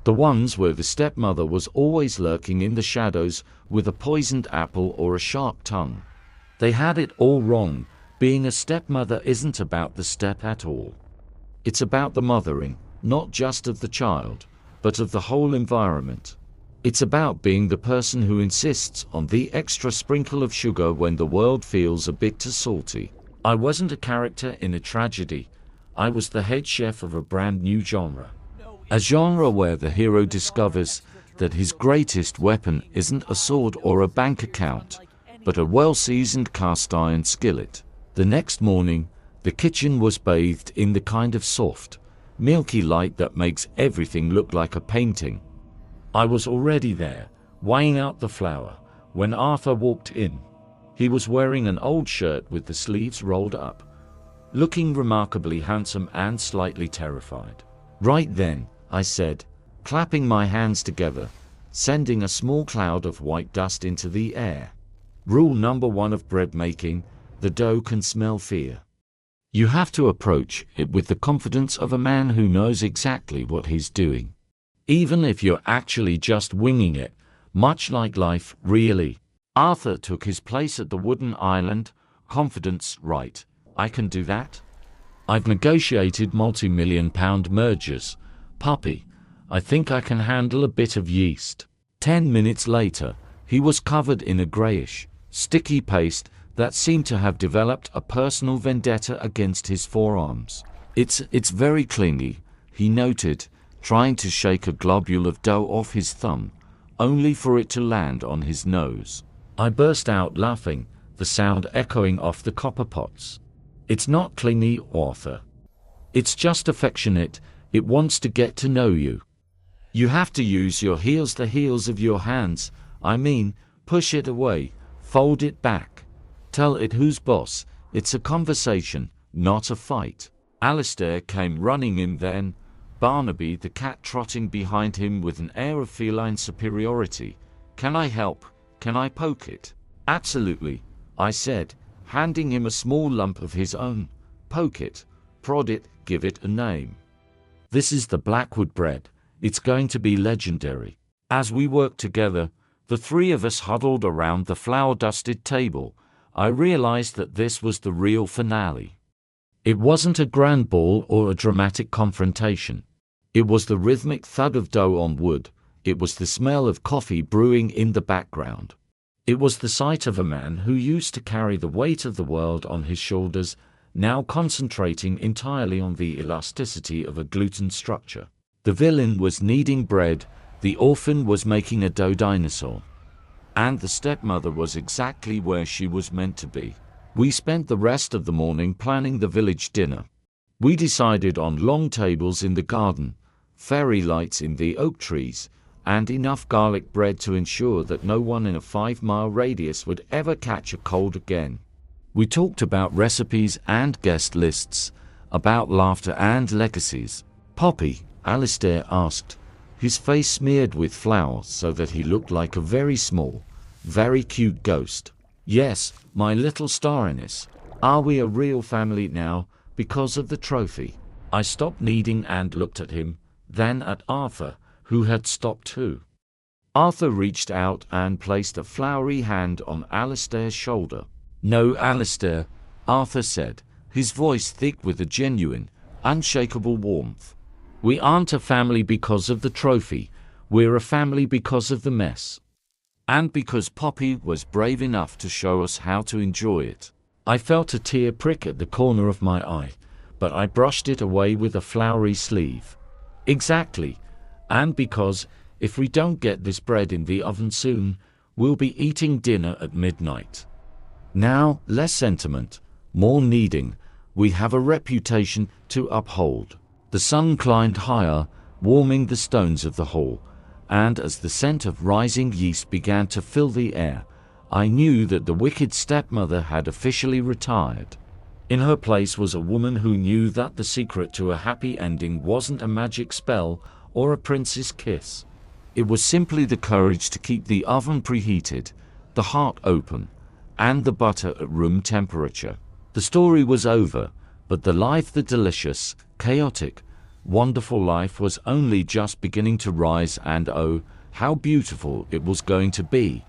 The ones where the stepmother was always lurking in the shadows with a poisoned apple or a sharp tongue. They had it all wrong. Being a stepmother isn't about the step at all. It's about the mothering, not just of the child, but of the whole environment. It's about being the person who insists on the extra sprinkle of sugar when the world feels a bit too salty. I wasn't a character in a tragedy. I was the head chef of a brand new genre. A genre where the hero discovers that his greatest weapon isn't a sword or a bank account, but a well-seasoned cast-iron skillet. The next morning, the kitchen was bathed in the kind of soft, milky light that makes everything look like a painting. I was already there, weighing out the flour, when Arthur walked in. He was wearing an old shirt with the sleeves rolled up, looking remarkably handsome and slightly terrified. "Right then," I said, clapping my hands together, sending a small cloud of white dust into the air. "Rule number 1 of bread making: the dough can smell fear. You have to approach it with the confidence of a man who knows exactly what he's doing. Even if you're actually just winging it, much like life, really." Arthur took his place at the wooden island, confidence right. "I can do that. I've negotiated multi-million-pound mergers. Poppy, I think I can handle a bit of yeast." 10 minutes later, he was covered in a grayish, sticky paste that seemed to have developed a personal vendetta against his forearms. It's very clingy," he noted, trying to shake a globule of dough off his thumb, only for it to land on his nose. I burst out laughing, the sound echoing off the copper pots. "It's not clingy, Arthur. It's just affectionate. It wants to get to know you. You have to use your heels, the heels of your hands. I mean, push it away, fold it back. Tell it who's boss. It's a conversation, not a fight." Alistair came running in then, Barnaby the cat trotting behind him with an air of feline superiority. "Can I help? Can I poke it?" "Absolutely," I said, handing him a small lump of his own. "Poke it, prod it, give it a name. This is the Blackwood bread. It's going to be legendary." As we worked together, the three of us huddled around the flour-dusted table, I realized that this was the real finale. It wasn't a grand ball or a dramatic confrontation. It was the rhythmic thud of dough on wood. It was the smell of coffee brewing in the background. It was the sight of a man who used to carry the weight of the world on his shoulders, now concentrating entirely on the elasticity of a gluten structure. The villain was kneading bread, the orphan was making a dough dinosaur, and the stepmother was exactly where she was meant to be. We spent the rest of the morning planning the village dinner. We decided on long tables in the garden, fairy lights in the oak trees, and enough garlic bread to ensure that no one in a 5-mile radius would ever catch a cold again. We talked about recipes and guest lists, about laughter and legacies. "Poppy?" Alistair asked, his face smeared with flour so that he looked like a very small, very cute ghost. "Yes, my little stariness. Are we a real family now, because of the trophy?" I stopped kneading and looked at him, then at Arthur, who had stopped too. Arthur reached out and placed a floury hand on Alistair's shoulder. "No, Alistair," Arthur said, his voice thick with a genuine, unshakable warmth. "We aren't a family because of the trophy. We're a family because of the mess. And because Poppy was brave enough to show us how to enjoy it." I felt a tear prick at the corner of my eye, but I brushed it away with a flowery sleeve. "Exactly. And because, if we don't get this bread in the oven soon, we'll be eating dinner at midnight. Now, less sentiment, more kneading. We have a reputation to uphold." The sun climbed higher, warming the stones of the hall, and as the scent of rising yeast began to fill the air, I knew that the wicked stepmother had officially retired. In her place was a woman who knew that the secret to a happy ending wasn't a magic spell or a prince's kiss. It was simply the courage to keep the oven preheated, the heart open, and the butter at room temperature. The story was over, but the life, the delicious, chaotic, wonderful life, was only just beginning to rise, and oh, how beautiful it was going to be.